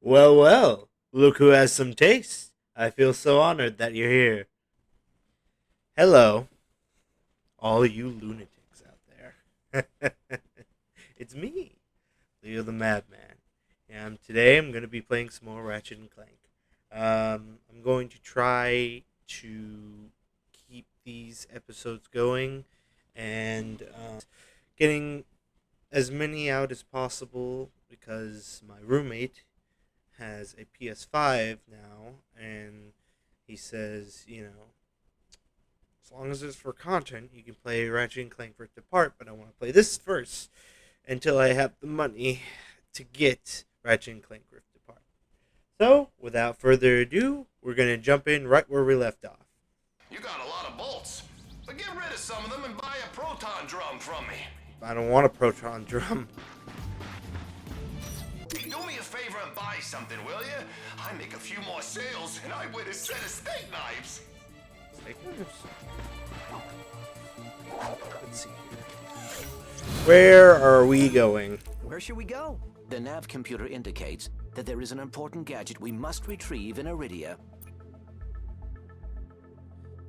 Well, well, look who has some taste. I feel so honored that you're here. Hello, all you lunatics out there. It's me, Leothemadman. And today I'm going to be playing some more Ratchet and Clank. I'm going to try to keep these episodes going and getting as many out as possible because my roommate has a PS5 now, and he says, as long as it's for content, you can play Ratchet and Clank Rift Apart, but I want to play this first until I have the money to get Ratchet and Clank Rift Apart. So, without further ado, we're going to jump in right where we left off. You got a lot of bolts, but get rid of some of them and buy a proton drum from me. I don't want a proton drum. Do me a favor and buy something, will you? I make a few more sales and I win a set of steak knives. Steak knives? Let's see here. Where are we going? Where should we go? The nav computer indicates that there is an important gadget we must retrieve in Iridia.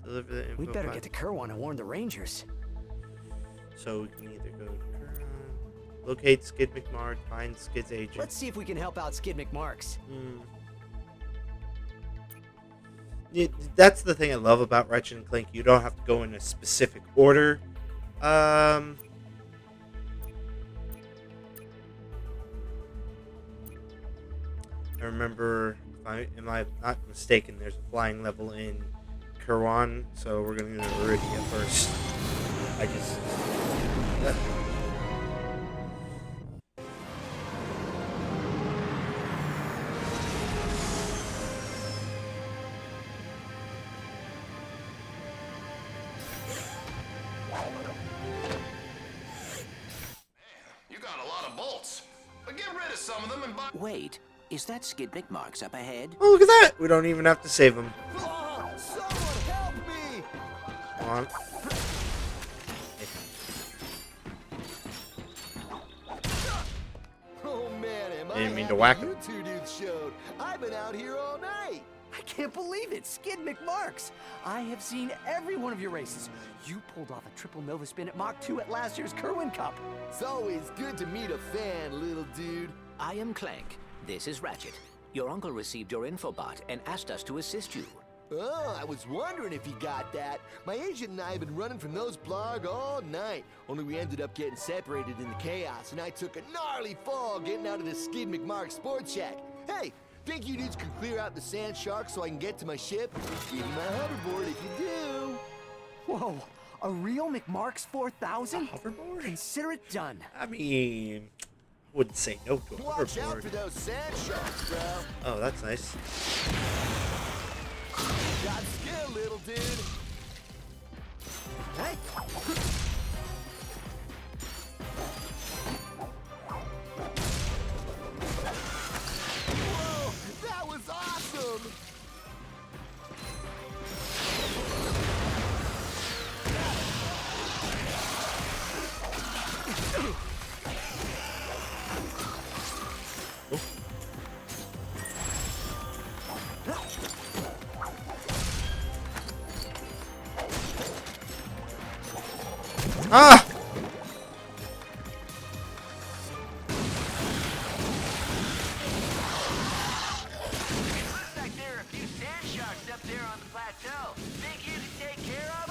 Deliver the info. We'd better get to Kerwan and warn the Rangers. So we can either go to locate Skid McMart, find Skid's agent. Let's see if we can help out Skid McMarks. Yeah, that's the thing I love about Ratchet and Clank. You don't have to go in a specific order. I remember, am I not mistaken, there's a flying level in Kerwan, so we're going to go to Iridia first. I just... You got a lot of bolts, but get rid of some of them and buy... Wait, is that Skid McMarks up ahead? Oh, look at that! We don't even have to save him. Oh, someone help me! Come on. Oh man, am I didn't mean to happy whack him. You two dudes showed. I've been out here all night. I can't believe it, Skid McMarks. I have seen every one of your races. You pulled off a triple Nova spin at Mach 2 at last year's Kerwin Cup. It's always good to meet a fan, little dude. I am Clank. This is Ratchet. Your uncle received your infobot and asked us to assist you. Oh, I was wondering if you got that. My agent and I have been running from those blarg all night. Only we ended up getting separated in the chaos, and I took a gnarly fall getting out of the Skid McMark Sports Shack. Hey, think you dudes could clear out the sand shark so I can get to my ship? Give me my hoverboard if you do. Whoa, a real McMarks 4000? Hoverboard? Consider it done. I mean, I wouldn't say no to a Watch out for hoverboard. those sand sharks, bro. Oh, that's nice. Got skill, little dude. Hey, Whoa, that was awesome. Ah! Looks like there are a few sand sharks up there on the plateau. Think you can take care of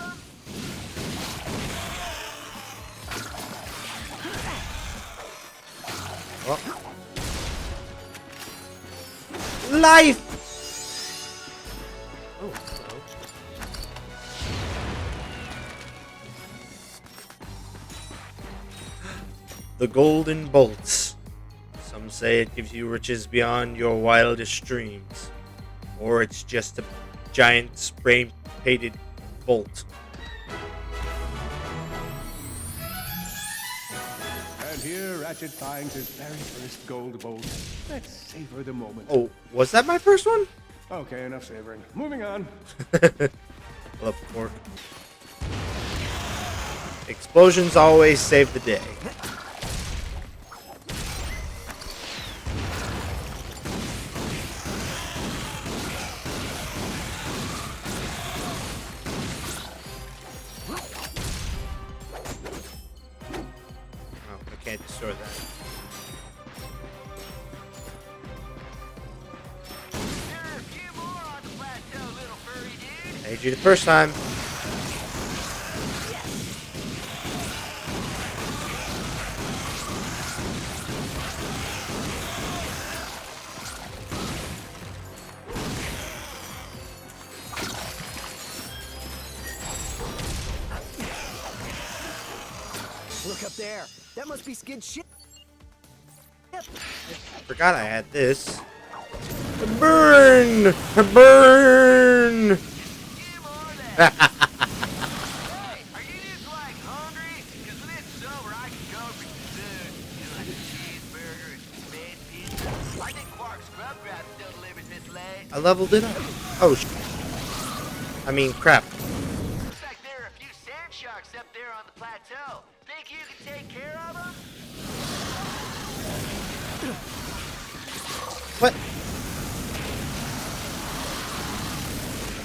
them? Life! Oh, hello. The Golden Bolts. Some say it gives you riches beyond your wildest dreams. Or it's just a giant spray-painted bolt. And here Ratchet finds his very first gold bolt. Let's savor the moment. Oh, was that my first one? Okay, enough savoring. Moving on. Love pork. Explosions always save the day. restore that. There are a few more on the plateau, little furry dude. I hit you the first time. Look up there. That must be Skid's ship. I forgot I had this. Burn! Burn! Few more left. Hey, are you just like hungry? Because when it's sober, I can go for some food. You know, like a cheeseburger and some bed pizza. I think Quark's Grub Grab still delivers this late. I leveled it up. Oh, I mean, crap. Looks like there are a few sand sharks up there on the plateau. Think you can take care of them? What?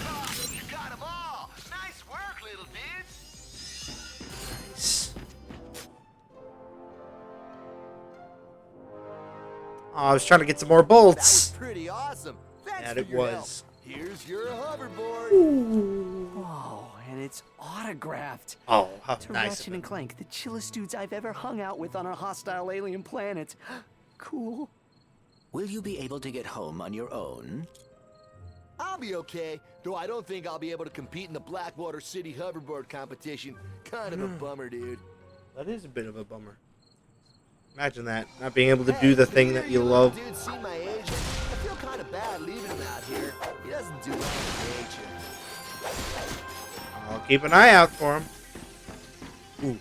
Oh, you got them all. Nice work, little dudes. Nice. Oh, I was trying to get some more That was bolts. pretty awesome. Thanks And for it your help. was. Here's your hoverboard. Whoa, and it's autographed. Oh, how To nice Ratchet of and him. Clank, the chillest dudes I've ever hung out with on a hostile alien planet. Cool. Will you be able to get home on your own? I'll be okay, though I don't think I'll be able to compete in the Blackwater City hoverboard competition. Kind of a bummer, dude. That is a bit of a bummer. Imagine that, not being able to do the thing that you love. Dude, see my agent? I feel kind of bad leaving him out here. He doesn't do well in nature. I'll keep an eye out for him. Ooh.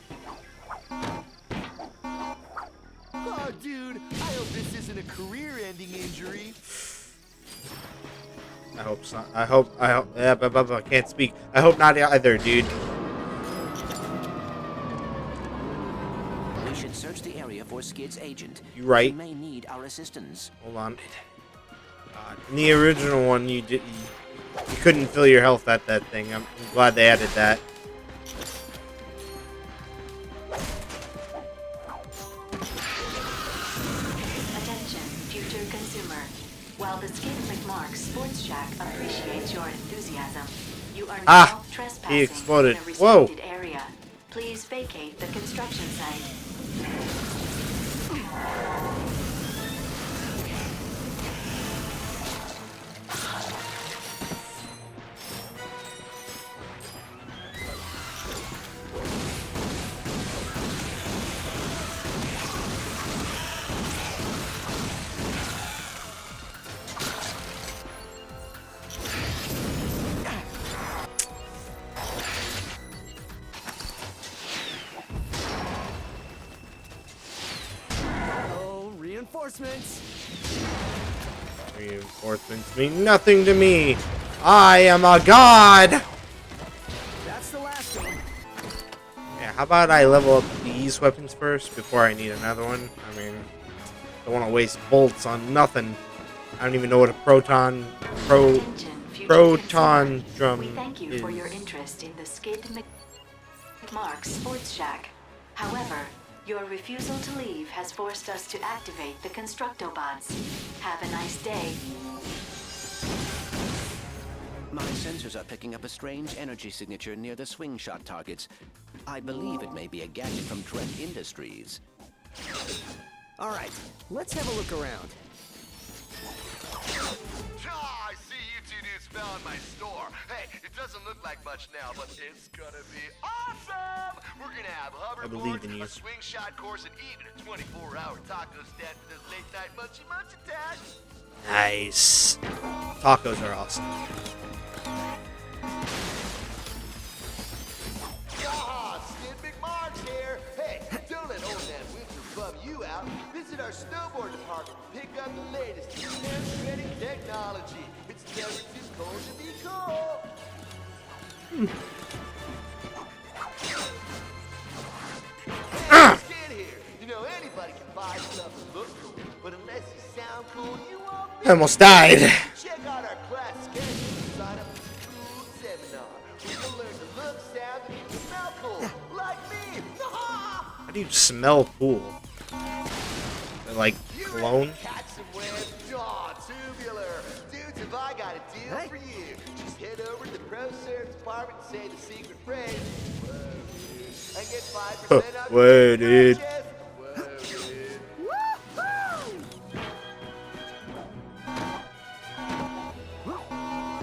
Oh, dude, I hope this isn't a career-ending injury. I hope so. I hope, yeah, I can't speak. I hope not either, dude. We should search the area for Skid's agent. You right. He may need our assistance. Hold on. In the original one, you couldn't fill your health at that thing. I'm glad they added that. Attention, future consumer. While the Skid McMark Sports Shack appreciates your enthusiasm, you are now trespassing he exploded. in a Whoa. restricted area. Please vacate the construction site. Oh, reinforcements. Reinforcements mean nothing to me. I am a god. That's the last one. Yeah, how about I level up these weapons first before I need another one? I mean, don't want to waste bolts on nothing. I don't even know what a Attention, future proton consumer. drum We thank you is. for your interest in the Skid McMark Sports Shack. However, your refusal to leave has forced us to activate the Constructobots. Have a nice day. My sensors are picking up a strange energy signature near the swing shot targets. I believe it may be a gadget from Drek Industries. All right, let's have a look around. Ah, I see you two dudes found my store. Hey, it doesn't look like much now, but it's gonna be awesome! We're gonna have believe in hoverboards, you. a swing shot course, and even a 24-hour taco stand for those late-night munchy attacks. Nice. Tacos are awesome. Ah, Skid McMark's here. Hey, don't let old man Winter bum you out. Visit our snowboard department. Pick up the latest trending technology. It's never too cold to be cool. Hey, Skid here. You know anybody can buy stuff and look cool, but unless you sound cool, you won't be. I almost died. Check out our class schedule and sign up for the cool seminar. Where you'll learn to look, sound, and even smell cool, like me. How do you smell cool? like clone. Catch some webs. Aw, tubular. Dudes, if I got a deal Hey. for you, just head over to the pro serve department and say the secret phrase. Whoa, dude. And get 5% off Whoa, your dude. purchase. Whoa,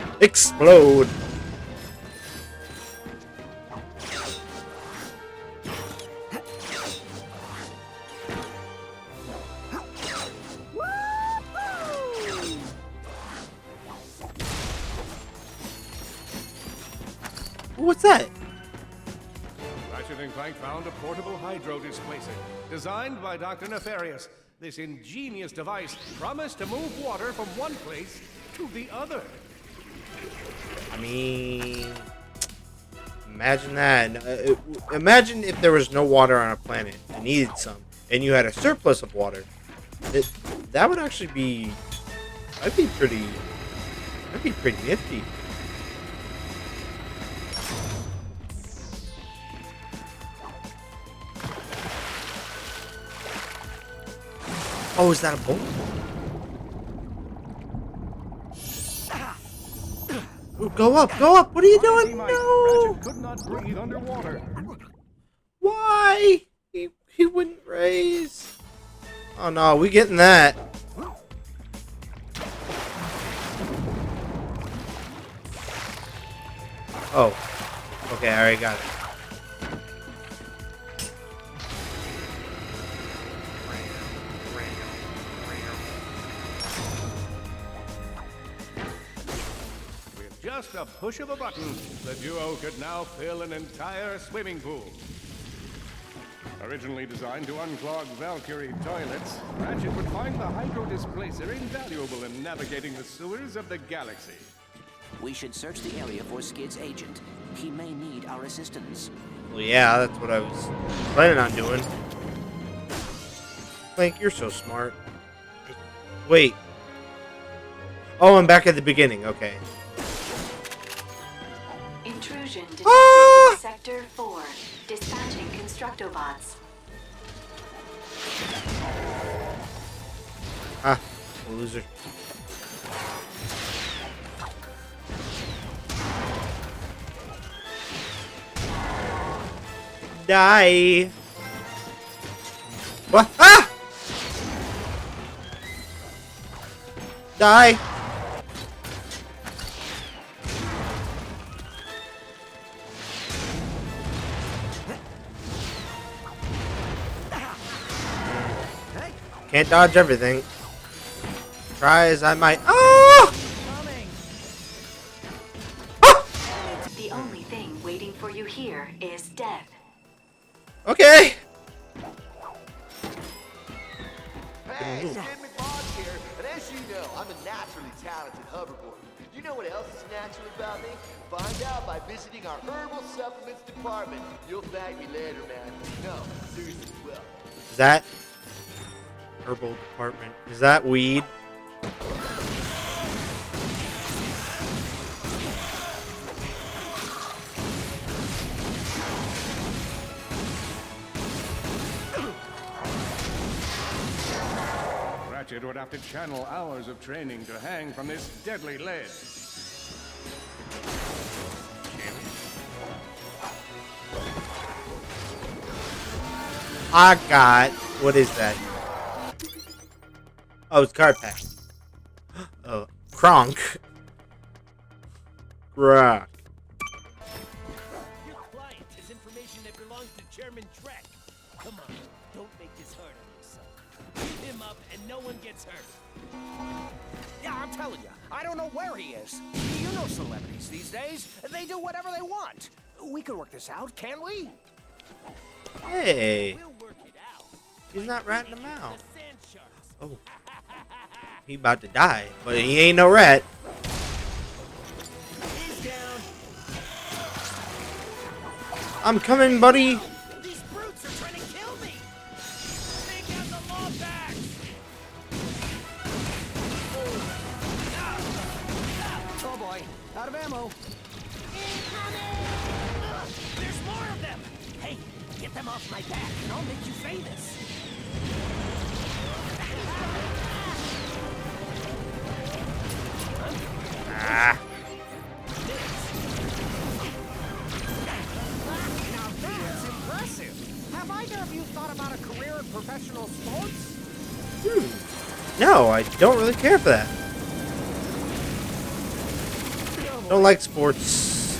dude. Explode. What's that? Ratchet & Clank found a portable hydro displacer designed by Dr. Nefarious. This ingenious device promised to move water from one place to the other. I mean, imagine that. Imagine if there was no water on a planet and needed some, and you had a surplus of water. That would actually be. That'd be pretty nifty. Oh, is that a bolt? Go up, go up. What are you doing? No. Ratchet could not breathe underwater. Why? He wouldn't raise. Oh no, we getting that. Oh. Okay, I already got it. With just a push of a button, the duo could now fill an entire swimming pool. Originally designed to unclog Valkyrie toilets, Ratchet would find the hydro displacer invaluable in navigating the sewers of the galaxy. We should search the area for Skid's agent. He may need our assistance. Well, yeah, that's what I was planning on doing. Clank, you're so smart. Wait. Oh, I'm back at the beginning. Okay. Intrusion detected Ah! in Sector 4. Dispatching Constructobots. Ah, loser. Die. What? Ah! Die. Can't dodge everything. Try as I might. Oh! The only thing waiting for you here is death. Okay. Hey, Skid McMahon here, and as you know, I'm a naturally talented hoverboarder. You know what else is natural about me? Find out by visiting our herbal supplements department. You'll thank me later, man. No, seriously, you will. Is that herbal department? Is that weed? Ratchet would have to channel hours of training to hang from this deadly ledge. I got. What is that? Oh, it's card pack. Oh, Kronk. Rock. Your client has information that belongs to Chairman Trek. Come on, don't make this hard on yourself. Beat him up and no one gets hurt. Yeah, I'm telling you, I don't know where he is. You know celebrities these days. They do whatever they want. We could work this out, can't we? Hey, We'll work it out. he's not ratting him out. The sand sharks. Oh, he about to die, but he ain't no rat. He's down. I'm coming, buddy. These brutes are trying to kill me. Take out the law back. Oh boy, out of ammo. There's more of them. Hey, get them off my back and I'll make you famous. No, I don't really care for that. Don't like sports.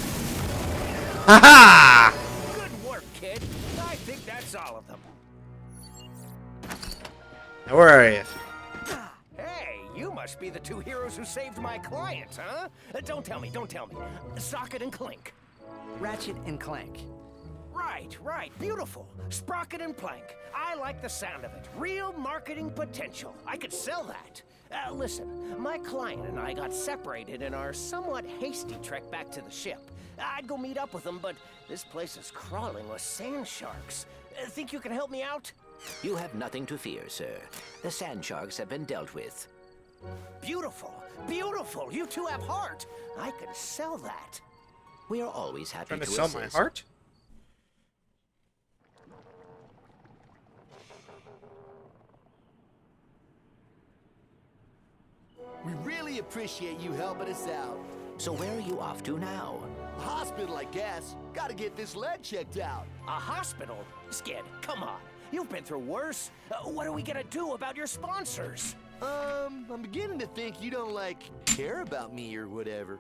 Haha! Good work, kid. I think that's all of them. Now where are you? Hey, you must be the two heroes who saved my client, huh? Don't tell me, don't tell me. Socket and Clink. Ratchet and Clank. Right, beautiful. Sprocket and Plank. I like the sound of it. Real marketing potential. I could sell that. Listen, my client and I got separated in our somewhat hasty trek back to the ship. I'd go meet up with them, but this place is crawling with sand sharks. Think you can help me out? You have nothing to fear, sir. The sand sharks have been dealt with. Beautiful. You two have heart. I could sell that. We are always happy Trying to to sell assist. my heart? We really appreciate you helping us out. So where are you off to now? Hospital, I guess. Gotta get this leg checked out. A hospital? Skid, come on. You've been through worse. What are we gonna do about your sponsors? I'm beginning to think you don't, care about me or whatever.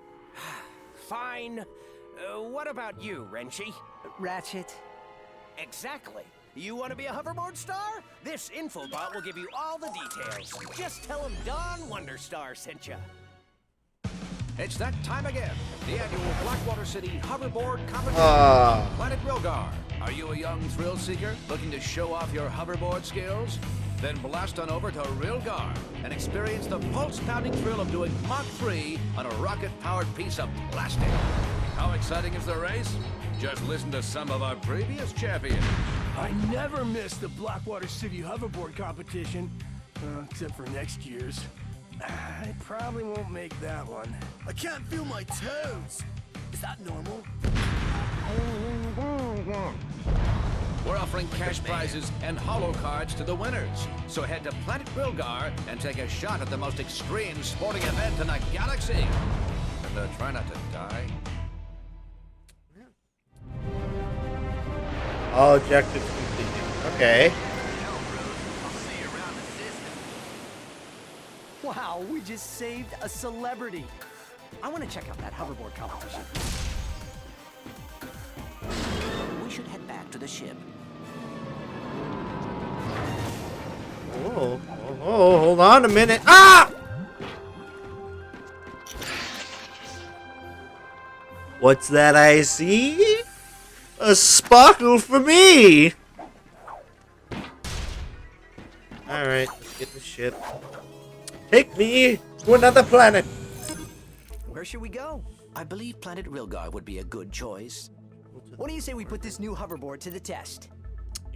Fine. What about you, Renchi? Ratchet. Exactly. You want to be a hoverboard star? This infobot will give you all the details. Just tell him Don Wonderstar sent you. It's that time again. The annual Blackwater City Hoverboard Competition. Planet Rilgar. Are you a young thrill seeker looking to show off your hoverboard skills? Then blast on over to Rilgar and experience the pulse-pounding thrill of doing Mach 3 on a rocket-powered piece of plastic. How exciting is the race? Just listen to some of our previous champions. I never miss the Blackwater City Hoverboard Competition, except for next year's. I probably won't make that one. I can't feel my toes. Is that normal? We're offering cash prizes and holo cards to the winners. So head to Planet Rilgar and take a shot at the most extreme sporting event in the galaxy. And try not to die. All objectives completed. Okay. Wow, we just saved a celebrity. I want to check out that hoverboard competition. We should head back to the ship. Oh, hold on a minute. Ah! What's that I see? A sparkle for me! Alright, let's get the ship. Take me to another planet! Where should we go? I believe Planet Rilgar would be a good choice. What do you say we put this new hoverboard to the test?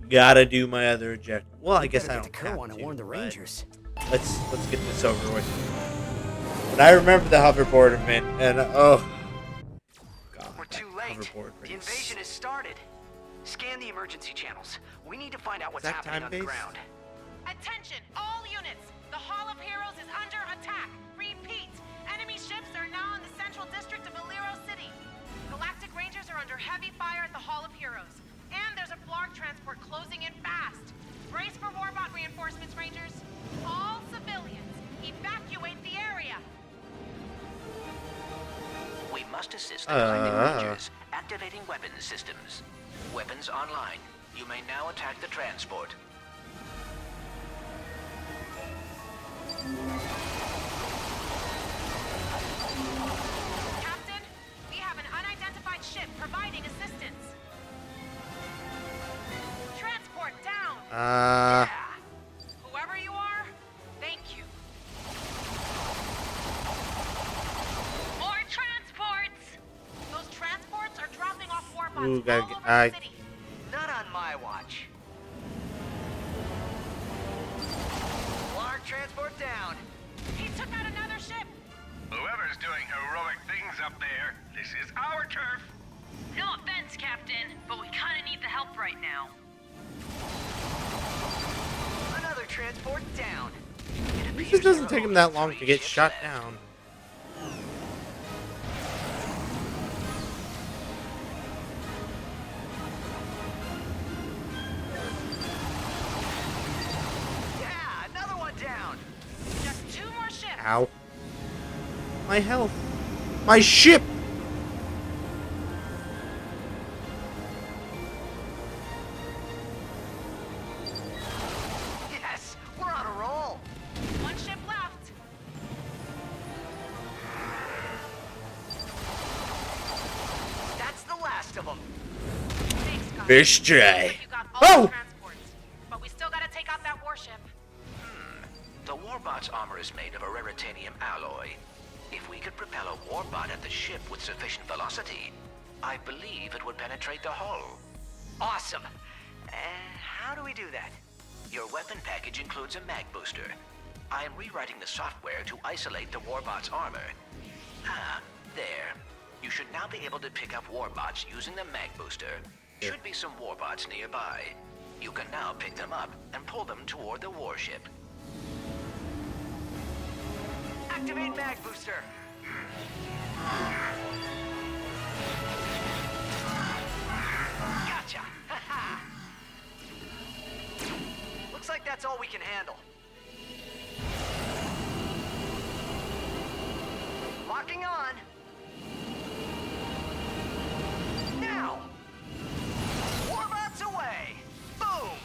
Gotta do my other objective. Well, I guess I Better don't get to have Kerwan and to, warn the but Rangers. Let's get this over with. But I remember the hoverboard event, and oh... God, We're too late. The invasion has started. Scan the emergency channels. We need to find out what's that happening on the time-based? ground. Attention, all units! The Hall of Heroes is under attack. Repeat, enemy ships are now in the central district of Aliro City. Galactic Rangers are under heavy fire at the Hall of Heroes. And there's a Blarg transport closing in fast. Brace for Warbot reinforcements, Rangers. All civilians, evacuate the area. We must assist the climbing Rangers, activating weapons systems. Weapons online. You may now attack the transport. Captain, we have an unidentified ship providing assistance. Transport down. Yeah. Whoever you are, thank you. More transports. Those transports are dropping off warbots Ooh, gotta all get- over the city. Not on my watch. Blarg transport down. He took out another ship. Whoever's doing heroic things up there, this is our turf. No offense, Captain, but we kind of need the help right now. Another transport down. At least it doesn't take him that long to get shot down. Yeah, another one down. Just Ow. My health. My ship! Yes, we're on a roll. One ship left. That's the last of them. Thanks, Gus. Fish Looks tray. like you got all Oh! the transports. But we still gotta take out that warship. The warbot's armor is made of a raritanium alloy. If we could propel a warbot at the ship with sufficient velocity, I believe it would penetrate the hull. Awesome. And how do we do that? Your weapon package includes a mag booster. I am rewriting the software to isolate the warbot's armor. Ah, there. You should now be able to pick up warbots using the mag booster. Should be some warbots nearby. You can now pick them up and pull them toward the warship. Activate mag booster. Gotcha. Looks like that's all we can handle. Locking on. Now. Warbots away. Boom.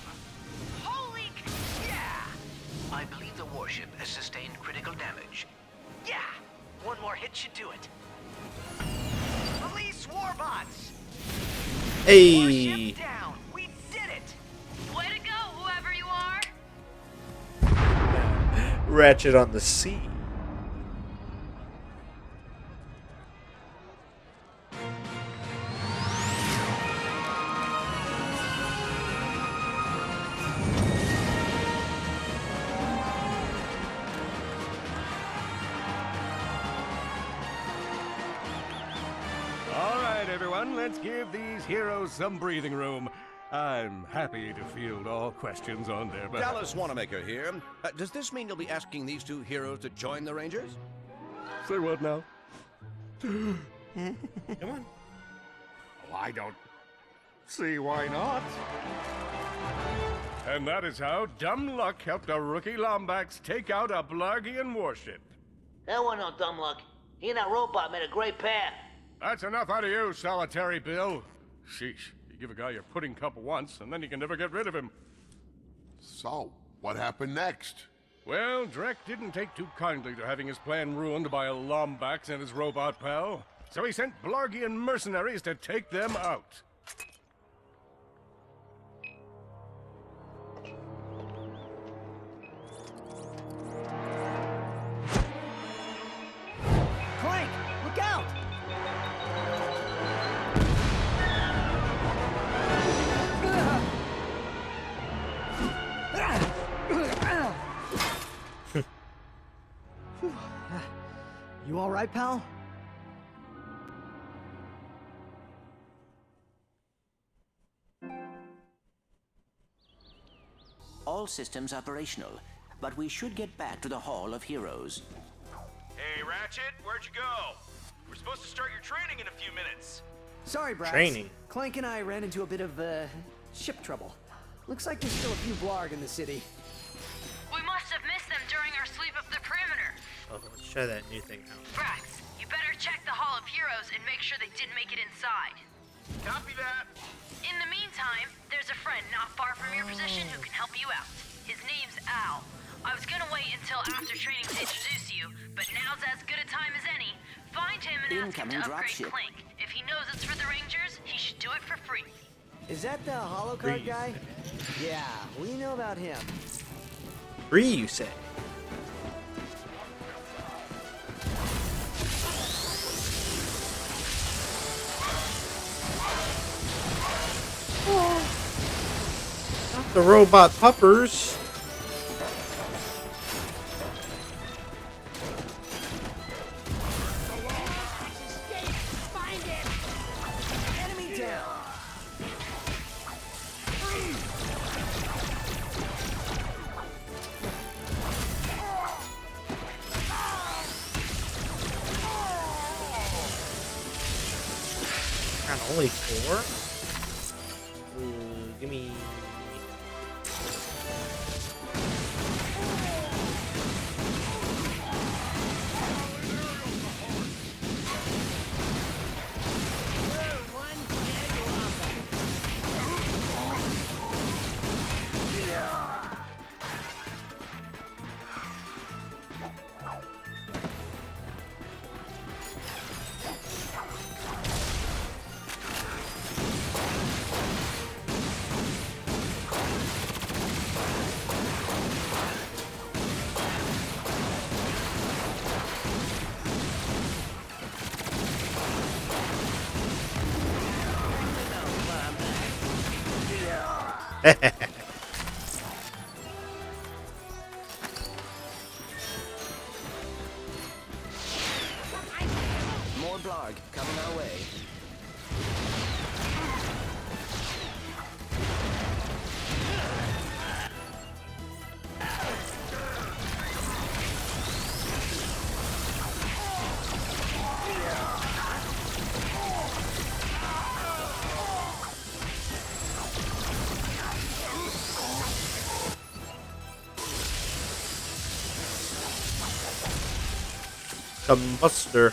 Holy Yeah. I believe the warship has sustained critical damage. Yeah. One more hit should do it. Release warbots. Hey! Warship down. We did it. Way to go, whoever you are. Ratchet on the sea. All right, everyone, let's give these heroes some breathing room. I'm happy to field all questions on their behalf. Dallas Wanamaker here. Does this mean you'll be asking these two heroes to join the Rangers? Say what now? Come on. Well, I don't see why not. And that is how dumb luck helped a rookie Lombax take out a Blargian warship. That wasn't no dumb luck. He and that robot made a great pair. That's enough out of you, Solitary Bill. Sheesh. You give a guy your pudding cup once, and then you can never get rid of him. So, what happened next? Well, Drek didn't take too kindly to having his plan ruined by a Lombax and his robot pal. So he sent Blargian mercenaries to take them out. Clank, look out! You all right, pal? All systems operational, but we should get back to the Hall of Heroes. Hey, Ratchet, where'd you go? We're supposed to start your training in a few minutes. Sorry, Brax. Training. Clank and I ran into a bit of, ship trouble. Looks like there's still a few Blarg in the city. We must have missed them during our sweep of the perimeter. Oh, let's try that new thing out. Brax, you better check the Hall of Heroes and make sure they didn't make it inside. Copy that. In the meantime, there's a friend not far from your position who can help you out. His name's Al. I was gonna wait until after training to introduce you, but now's as good a time as any. Find him and ask him to Incoming upgrade dropship. Clank. If he knows it's for the Rangers, he should do it for free. Is that the holocard guy? Yeah, we know about him. Free, you say? Not the robot puppers. Enemy down! God, only 4? Ooh, give me... More blarg coming our way. Combuster.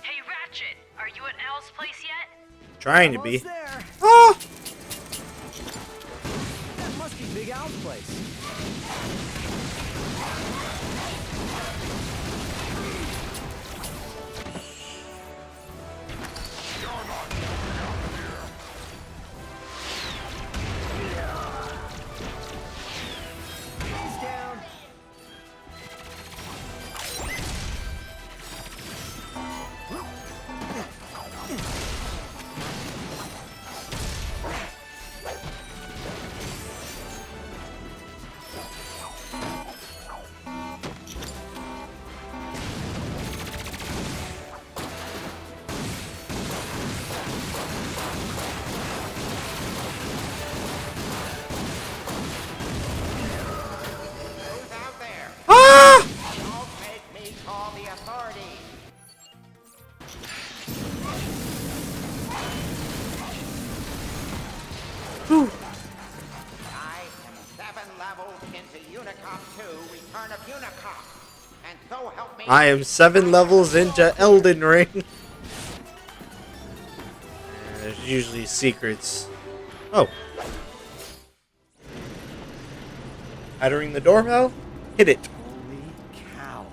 Hey, Ratchet, are you at Al's place yet? Trying to be. Almost there. Ah! That must be Big Al's place. He's down. Who's out there? Ah! Don't make me call the authorities. I am 7 levels into Unicop 2, Return of Unicop. And so help me. I am 7 levels into Elden Ring. There's usually secrets. Oh. How to ring the doorbell? Hit it. Holy cow.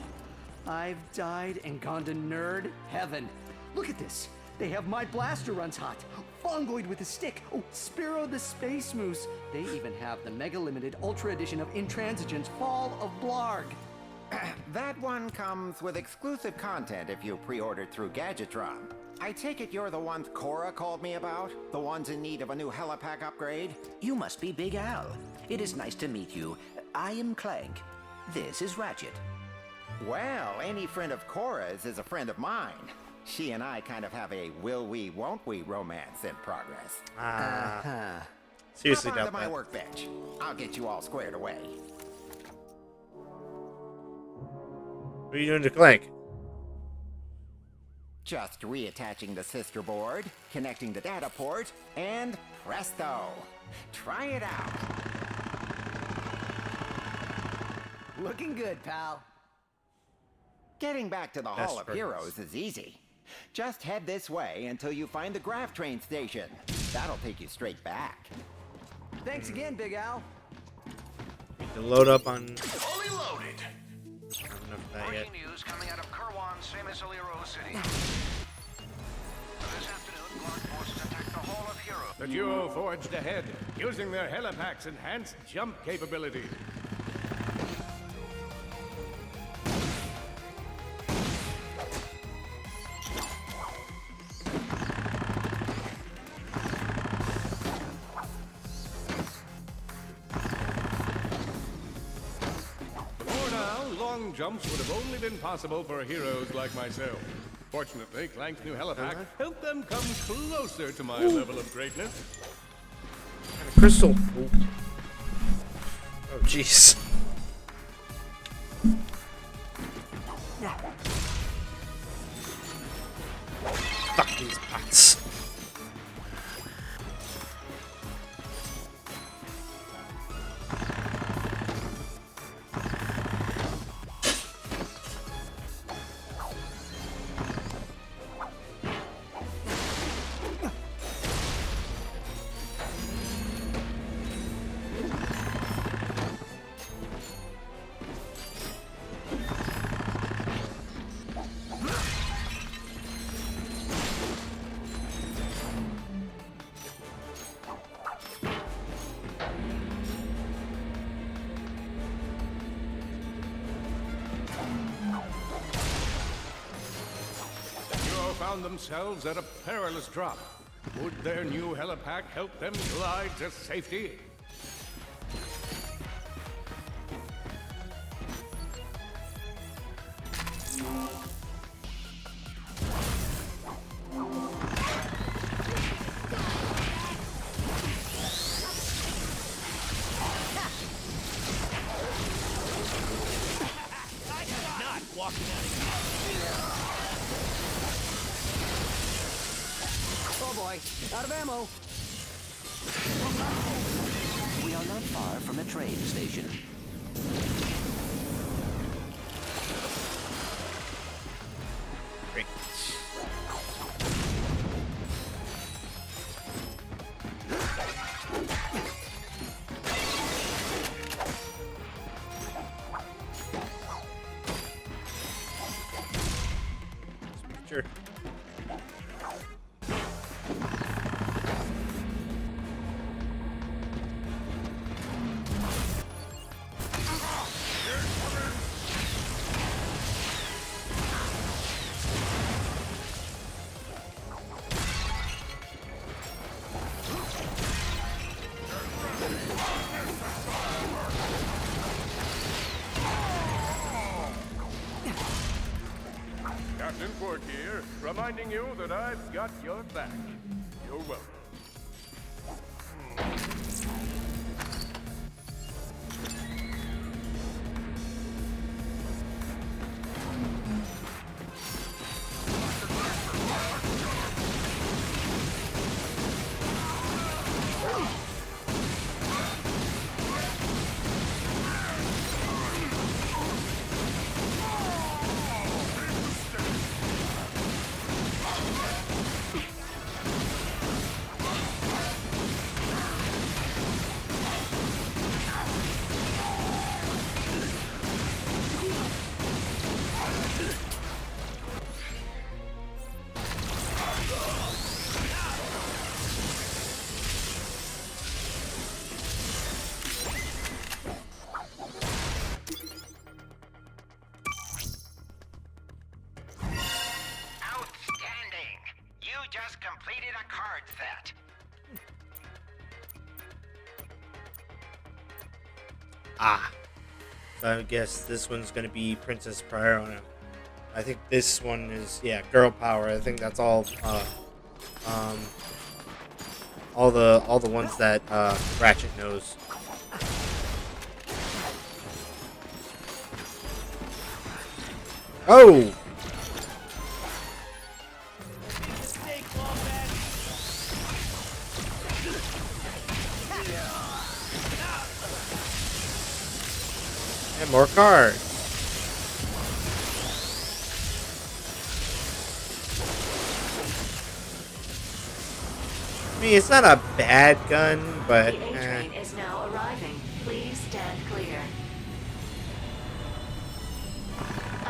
I've died and gone to nerd heaven. Look at this. They have my blaster runs hot. Fungoid with a stick. Oh, Spiro the Space Moose. They even have the Mega Limited Ultra Edition of Intransigence Fall of Blarg. That one comes with exclusive content if you pre-ordered through Gadgetron. I take it you're the ones Cora called me about? The ones in need of a new helipack upgrade? You must be Big Al. It is nice to meet you. I am Clank. This is Ratchet. Well, any friend of Cora's is a friend of mine. She and I kind of have a will we, won't we romance in progress. Seriously, Hop onto doubt my that. workbench. I'll get you all squared away. What are you doing to Clank? Just reattaching the sister board, connecting the data port, and presto! Try it out. Looking good, pal. Getting back to the Best Hall of friends. Heroes is easy. Just head this way until you find the Graph Train station. That'll take you straight back. Thanks again, Big Al. Need to load up on. Fully loaded. I don't know if that yet. Breaking news coming out of Kirwan, Samus Aliro City. This afternoon, Blarg forces attacked the Hall of Heroes. The duo forged ahead, using their helipack's enhanced jump capability. Before now, long jumps would have only been possible for heroes like myself. Fortunately, Clank's new helipack helped them come closer to my level of greatness. Crystal. Ooh. Oh, jeez. Fuck these pots. found themselves at a perilous drop. Would their new helipack help them glide to safety? Oh boy, out of ammo. We are not far from a train station. Great. Sure. Captain Quark here, reminding you that I've got your back. You're welcome. Outstanding! You just completed a card set. Ah. So I guess this one's gonna be Princess Priorona. I think this one is, yeah, girl power. I think that's all the ones that Ratchet knows. Oh! And more cards. I mean, it's not a bad gun, but The A train is now arriving. Please stand clear.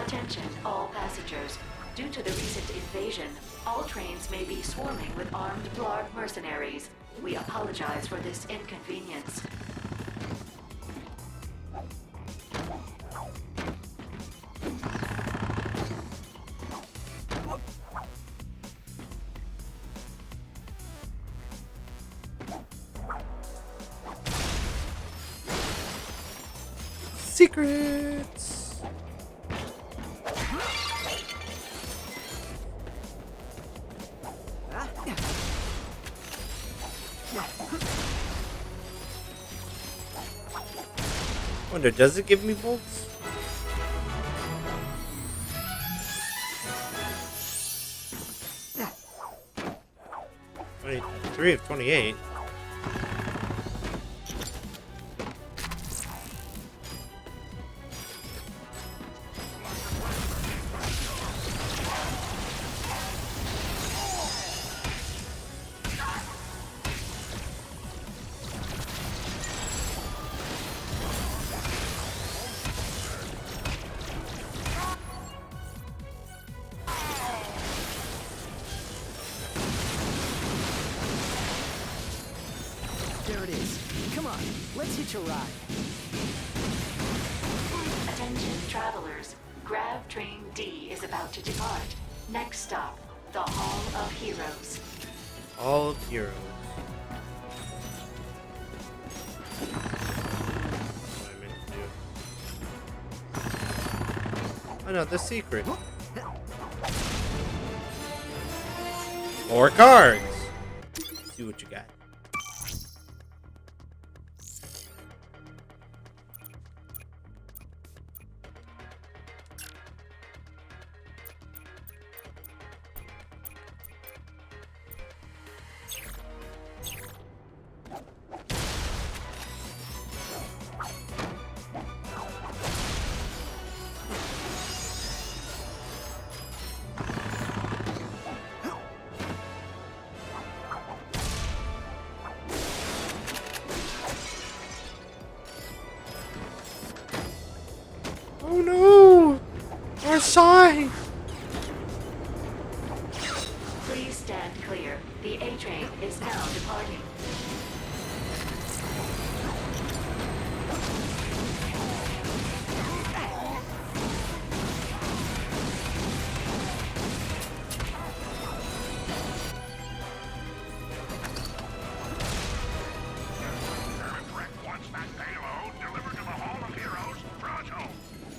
Attention, all passengers. Due to the recent invasion, all trains may be swarming with armed Blarg mercenaries. We apologize for this inconvenience. Secrets. Wonder, does it give me bolts? Three of 28. There it is. Come on, let's hitch a ride. Attention, travelers. Grav Train D is about to depart. Next stop, The Hall of Heroes. All of heroes. What I meant to do. Oh no, the secret. More cards. See what you got. Oh no! Our sign! Please stand clear. The A train is now departing.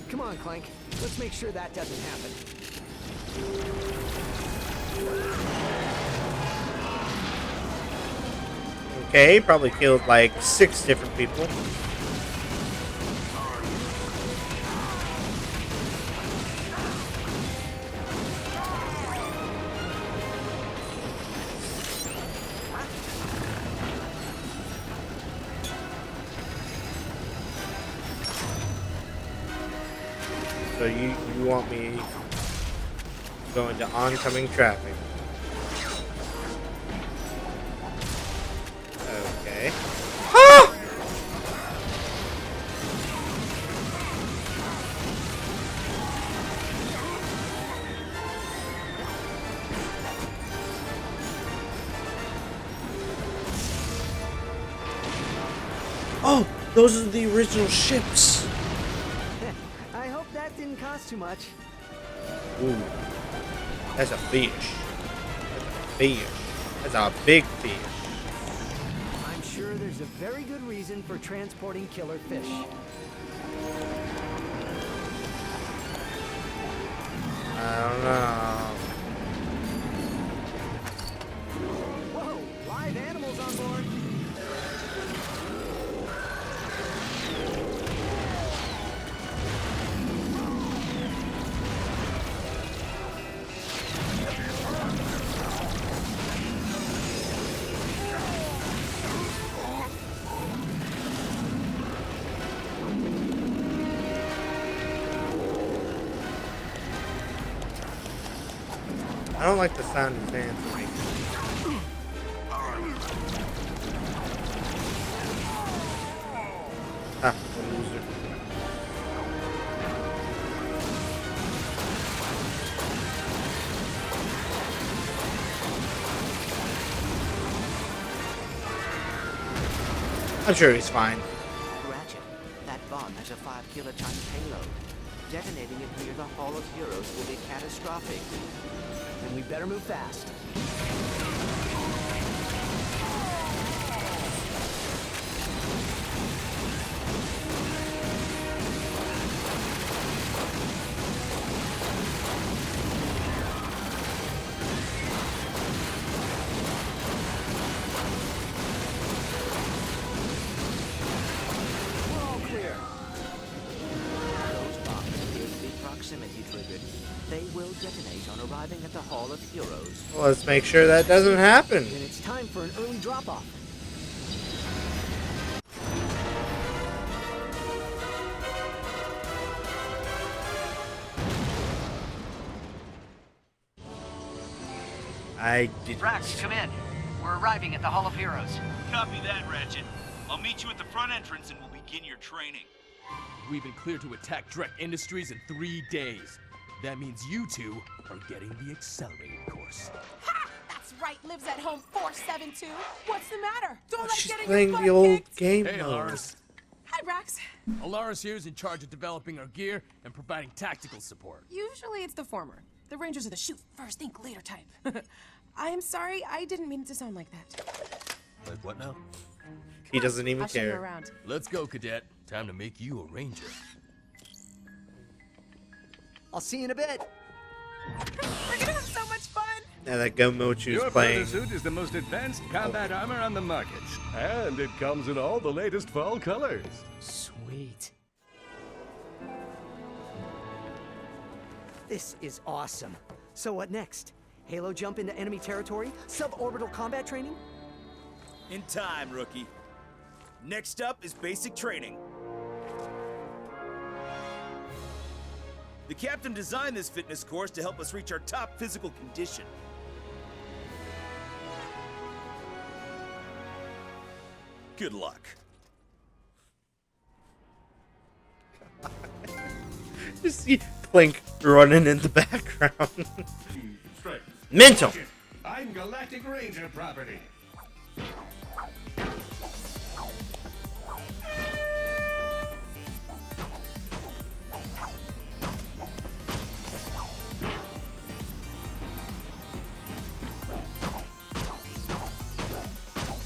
Come on, Clank. Let's make sure that doesn't happen. Okay, probably killed like 6 different people. So you want me to go into oncoming traffic? Okay. Ah! Oh, those are the original ships. I hope that didn't cost too much. Ooh, that's a fish. That's a fish. That's a big fish. I'm sure there's a very good reason for transporting killer fish. I don't know. Whoa, live animals on board. I don't like the sound his hands make. Ah, loser. I'm sure he's fine. Ratchet, that bomb has a 5 kiloton payload. Detonating it near the Hall of Heroes will be catastrophic. And we better move fast. We're all clear. Those bombs appear to be proximity triggered. They will detonate on arriving at the Hall of Heroes. Well, let's make sure that doesn't happen. Then it's time for an early drop-off. I did. Drax, come in. We're arriving at the Hall of Heroes. Copy that, Ratchet. I'll meet you at the front entrance and we'll begin your training. We've been cleared to attack Drek Industries in 3 days. That means you two are getting the accelerated course. Ha! That's right, lives at home 472. What's the matter? Don't let She's getting playing your the butt old kicked. game Hey, mode. Alaris. Hi, Brax. Alaris here is in charge of developing our gear and providing tactical support. Usually it's the former. The Rangers are the shoot first, think later type. I'm sorry, I didn't mean it to sound like that. Like what now? He doesn't even I'll show you care. around. Let's go, cadet. Time to make you a ranger. I'll see you in a bit. We're gonna have so much fun! Now that Gomochu's Your playing. suit is the most advanced combat armor on the market. And it comes in all the latest fall colors. Sweet. This is awesome. So what next? Halo jump into enemy territory? Suborbital combat training? In time, rookie. Next up is basic training. The captain designed this fitness course to help us reach our top physical condition. Good luck. Just see Clank running in the background. Straight. Mental. I'm Galactic Ranger property.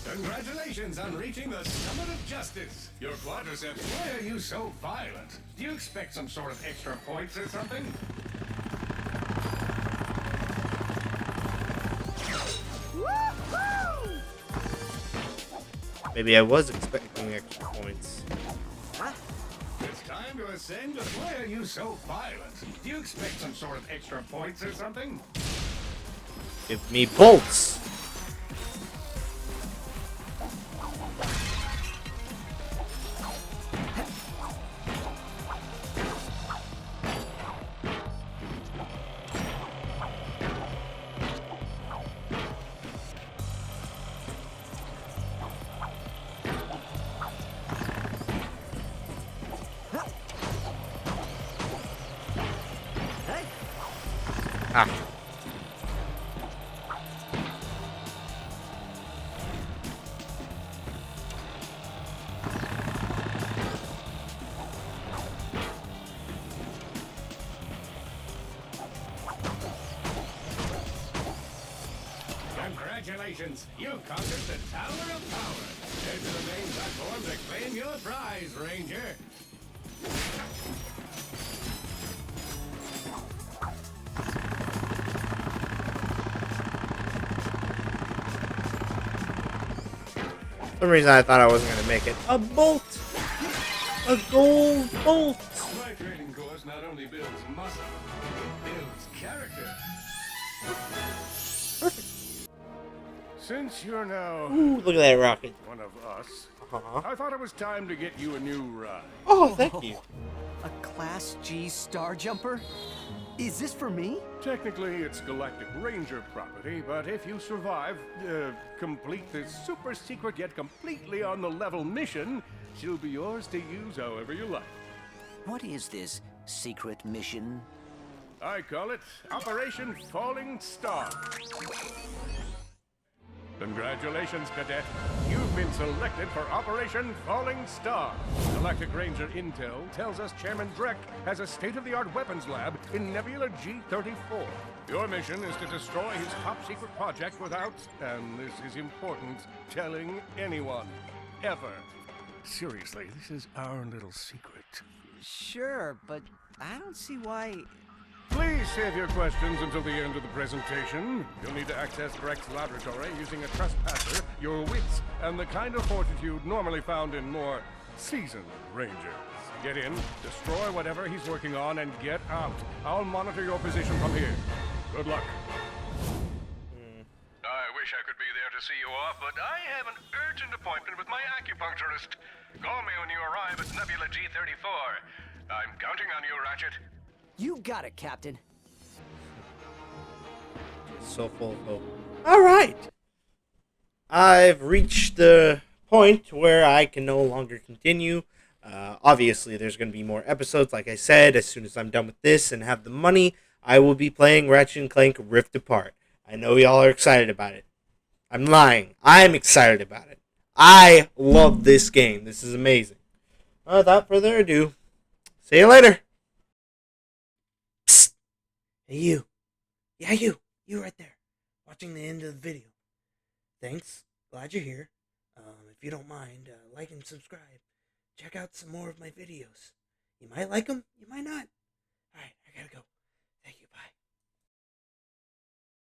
Congratulations on reaching the summit of justice. Your quadriceps. Why are you so violent? Do you expect some sort of extra points or something? Maybe I was expecting extra points. It's time to ascend, but why are you so violent? Do you expect some sort of extra points or something? Give me bolts. Ah. Congratulations! You conquered the Tower of Power. Head to the main platform to claim your prize, Ranger. For some reason I thought I wasn't gonna make it. A bolt! A gold bolt! My training course not only builds muscle, it builds character. Perfect. Since you're now Ooh, look at that rocket. one of us, Uh-huh. I thought it was time to get you a new ride. Oh, thank you. A Class G Star Jumper? Is this for me? Technically, it's Galactic Ranger property, but if you survive, complete this super secret yet completely on the level mission, she'll be yours to use however you like. What is this secret mission? I call it Operation Falling Star. Congratulations, Cadet. You've been selected for Operation Falling Star. Galactic Ranger Intel tells us Chairman Drek has a state-of-the-art weapons lab in Nebula G-34. Your mission is to destroy his top-secret project without, and this is important, telling anyone. Ever. Seriously, this is our little secret. Sure, but I don't see why... Please save your questions until the end of the presentation. You'll need to access Drek's laboratory using a trespasser, your wits, and the kind of fortitude normally found in more seasoned Rangers. Get in, destroy whatever he's working on, and get out. I'll monitor your position from here. Good luck. I wish I could be there to see you off, but I have an urgent appointment with my acupuncturist. Call me when you arrive at Nebula G-34. I'm counting on you, Ratchet. You got it, Captain. So full of hope. Alright. I've reached the point where I can no longer continue. Obviously, there's going to be more episodes. Like I said, as soon as I'm done with this and have the money, I will be playing Ratchet Clank Rift Apart. I know y'all are excited about it. I'm lying. I'm excited about it. I love this game. This is amazing. Without further ado, see you later. Psst. Hey, you. Yeah, you right there, watching the end of the video. Thanks, glad you're here. If you don't mind, like and subscribe. Check out some more of my videos. You might like them, you might not.